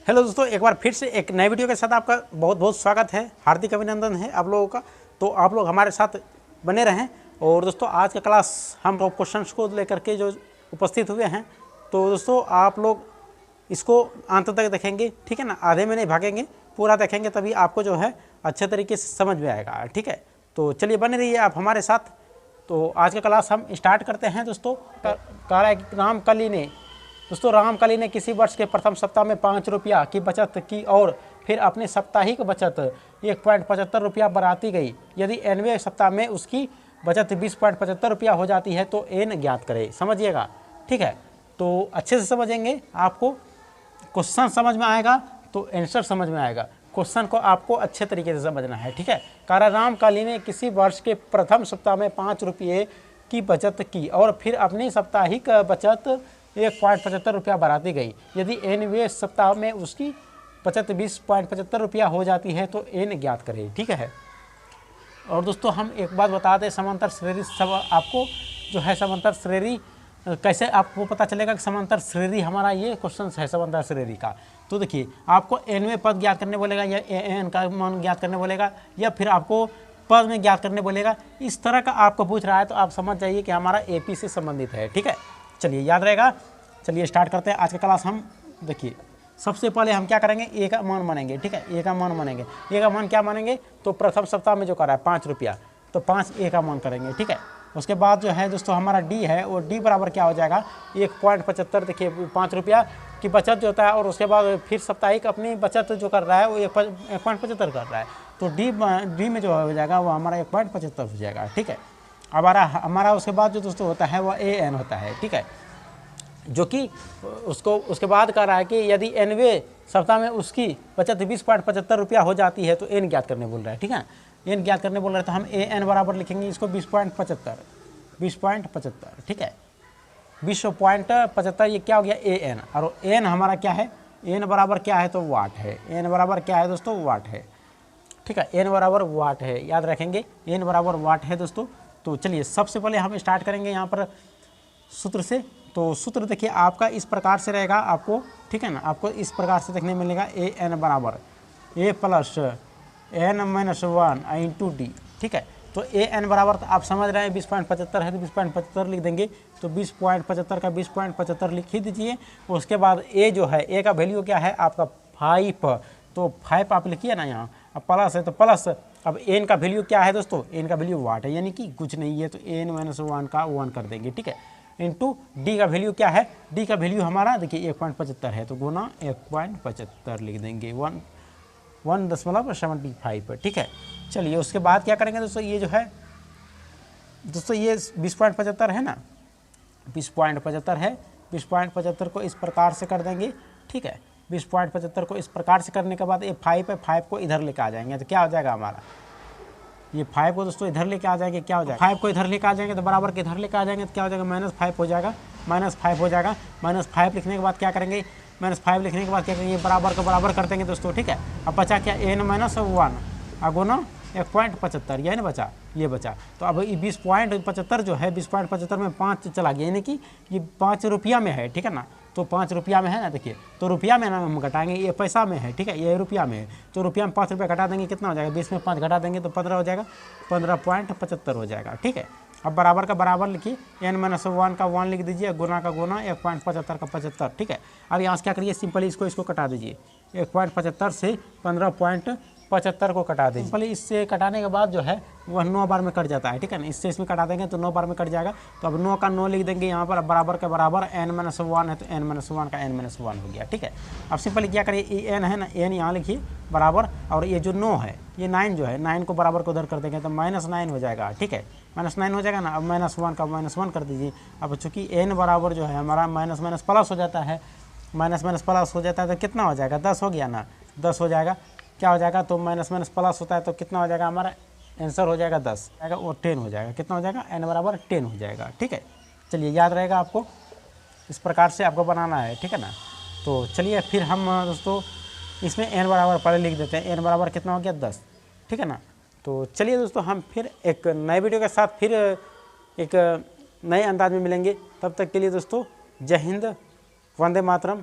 Hello दोस्तों, एक बार फिर से एक नए वीडियो के साथ आपका बहुत बहुत स्वागत है, हार्दिक अभिनंदन है आप लोगों का। तो आप लोग हमारे साथ बने रहें। और दोस्तों आज का क्लास हम टॉप क्वेश्चंस को लेकर के जो उपस्थित हुए हैं, तो दोस्तों आप लोग इसको अंत तक देखेंगे, ठीक है ना। आधे में नहीं भागेंगे, पूरा देखेंगे, तभी आपको जो है अच्छे तरीके से समझ में आएगा, ठीक है। तो चलिए बने रहिए आप हमारे साथ। तो आज का क्लास हम स्टार्ट करते हैं दोस्तों। कह रहा है कि रामकली ने किसी वर्ष के प्रथम सप्ताह में 5 रुपया की बचत की और फिर अपनी साप्ताहिक बचत 1.75 रुपया बढ़ाती गई। यदि 90वें सप्ताह में उसकी बचत 20.75 रुपया हो जाती है तो एन ज्ञात करें। समझिएगा, ठीक है। तो अच्छे से समझेंगे, आपको क्वेश्चन समझ में आएगा तो आंसर समझ में आएगा। क्वेश्चन को आपको अच्छे तरीके से समझना है, ठीक है। कारण रामकली ने किसी वर्ष के प्रथम सप्ताह में 5 रुपये की बचत की और फिर अपनी साप्ताहिक बचत 1.75 रुपया बढ़ाती गई। यदि 90वें सप्ताह में उसकी बचत 20.75 रुपया हो जाती है तो एन ज्ञात करें, ठीक है। और दोस्तों हम एक बात बता दें, समांतर श्रेणी सब आपको जो है समांतर श्रेणी कैसे आपको पता चलेगा कि समांतर श्रेणी हमारा ये क्वेश्चन है समांतर श्रेणी का। तो देखिए, आपको एनवें पद ज्ञात करने बोलेगा या एन का मान ज्ञात करने बोलेगा या फिर आपको पद में ज्ञात करने बोलेगा। इस तरह का आपको पूछ रहा है तो आप समझ जाइए कि हमारा एपी से संबंधित है, ठीक है। चलिए याद रहेगा। चलिए स्टार्ट करते हैं आज का क्लास। हम देखिए सबसे पहले हम क्या करेंगे, ए का मान मानेंगे, ठीक है। ए का मान मानेंगे। ए का मान क्या मानेंगे, तो प्रथम सप्ताह में जो करा है 5 रुपया, तो 5 ए का मान करेंगे, ठीक है। उसके बाद जो है दोस्तों हमारा डी है, वो डी बराबर क्या हो जाएगा 1.75। देखिए 5 रुपया की बचत जो होता है और उसके बाद फिर साप्ताहिक अपनी बचत जो कर रहा है वो 1.75 कर रहा है, तो डी में जो हो जाएगा वो हमारा 1.75 हो जाएगा, ठीक है। अब हमारा उसके बाद जो दोस्तों होता है वो ए एन होता है, ठीक है। जो कि उसके बाद कह रहा है कि यदि 90वें सप्ताह में उसकी बचत 20.75 रुपया हो जाती है तो एन ज्ञात करने बोल रहा है, ठीक है। एन ज्ञात करने बोल रहा है तो हम ए एन बराबर लिखेंगे इसको 20.75, ठीक है। 20.75 ये क्या हो गया ए एन, और एन हमारा क्या है, एन बराबर क्या है तो वाट है। एन बराबर क्या है दोस्तों, वाट है, ठीक है। एन बराबर वाट है, याद रखेंगे, एन बराबर वाट है दोस्तों। तो चलिए सबसे पहले हम स्टार्ट करेंगे यहाँ पर सूत्र से। तो सूत्र देखिए आपका इस प्रकार से रहेगा आपको, ठीक है ना। आपको इस प्रकार से देखने मिलेगा ए एन बराबर a plus n minus 1 into d, ठीक है। तो ए एन बराबर तो आप समझ रहे हैं 20.75 है तो 20.75 लिख देंगे। तो 20.75 का 20.75 लिख ही दीजिए। उसके बाद ए जो है, ए का वैल्यू क्या है आपका 5, तो 5 आप लिखिए ना यहाँ। अब प्लस है तो प्लस। अब एन का वैल्यू क्या है दोस्तों, एन का वैल्यू वाट है, यानी कि कुछ नहीं है, तो एन माइनस 1 का 1 कर देंगे, ठीक है। इंटू डी का वैल्यू क्या है, डी का वैल्यू हमारा देखिए 1.75 है, तो गुना 1.75 लिख देंगे, 1.75, ठीक है। चलिए उसके बाद क्या करेंगे दोस्तों, ये जो है दोस्तों ये 20.75 है ना, 20.75 है। 20.75 को इस प्रकार से कर देंगे, ठीक है। 20.75 को इस प्रकार से करने के बाद ये 5 है, 5 को इधर लेके आ जाएंगे तो क्या हो जाएगा हमारा, ये 5 को दोस्तों इधर लेके आ जाएंगे, क्या हो जाएगा 5 को इधर लेके आ जाएंगे तो बराबर के इधर लेके आ जाएंगे तो क्या हो जाएगा -5 हो जाएगा, -5 हो जाएगा। -5 लिखने के बाद क्या करेंगे, -5 लिखने के बाद क्या करेंगे, बराबर का बराबर कर देंगे दोस्तों, ठीक है। अब बचा क्या, एन माइनस 1 गुना 1.75, यही ना बचा, ये बचा। तो अब ये 20.75 जो है 20.75 में 5 चला गया, यानी कि ये 5 रुपया में है, ठीक है ना। तो 5 रुपया में है ना, देखिए तो रुपया में ना हम घटाएंगे, ये पैसा में है, ठीक है, ये रुपया में है। तो रुपया में 5 रुपया घटा देंगे, कितना हो जाएगा, 20 में 5 घटा देंगे तो 15 हो जाएगा, 15.75 हो जाएगा, ठीक है। अब बराबर का बराबर लिखिए, एन माइनस 1 का 1 लिख दीजिए, गुना का गुना 1.75 का 75, ठीक है। अब यहाँ से क्या करिए, सिंपली इसको कटा दीजिए, 1.75 से 15.75 को कटा दीजिए। सिंपली इससे कटाने के बाद जो है वह 9 बार में कट जाता है, ठीक है ना। इससे इसमें कटा देंगे तो 9 बार में कट जाएगा। तो अब 9 का 9 लिख देंगे यहाँ पर, बराबर के बराबर एन माइनस 1 है तो एन माइनस 1 का एन माइनस 1 हो गया, ठीक है। अब सिंपली क्या करिए, एन है ना, एन यहाँ लिखिए बराबर, और ये जो 9 है, ये 9 जो है, 9 को बराबर को उधर कर देंगे तो -9 हो जाएगा, ठीक है। -9 हो जाएगा ना। अब -1 का -1 कर दीजिए। अब चूँकि एन बराबर जो है हमारा माइनस माइनस प्लस हो जाता है, माइनस माइनस प्लस हो जाता है तो कितना हो जाएगा, 10 हो गया ना, 10 हो जाएगा। क्या हो जाएगा, तो माइनस माइनस प्लस होता है तो कितना हो जाएगा, हमारा आंसर हो जाएगा 10 जाएगा, वो 10 हो जाएगा। कितना हो जाएगा, एन बराबर 10 हो जाएगा, ठीक है। चलिए याद रहेगा आपको, इस प्रकार से आपको बनाना है, ठीक है ना। तो चलिए फिर हम दोस्तों इसमें एन बराबर पहले लिख देते हैं, एन बराबर कितना हो गया 10, ठीक है ना। तो चलिए दोस्तों हम फिर एक नए वीडियो के साथ फिर एक नए अंदाज में मिलेंगे। तब तक के लिए दोस्तों जय हिंद, वंदे मातरम।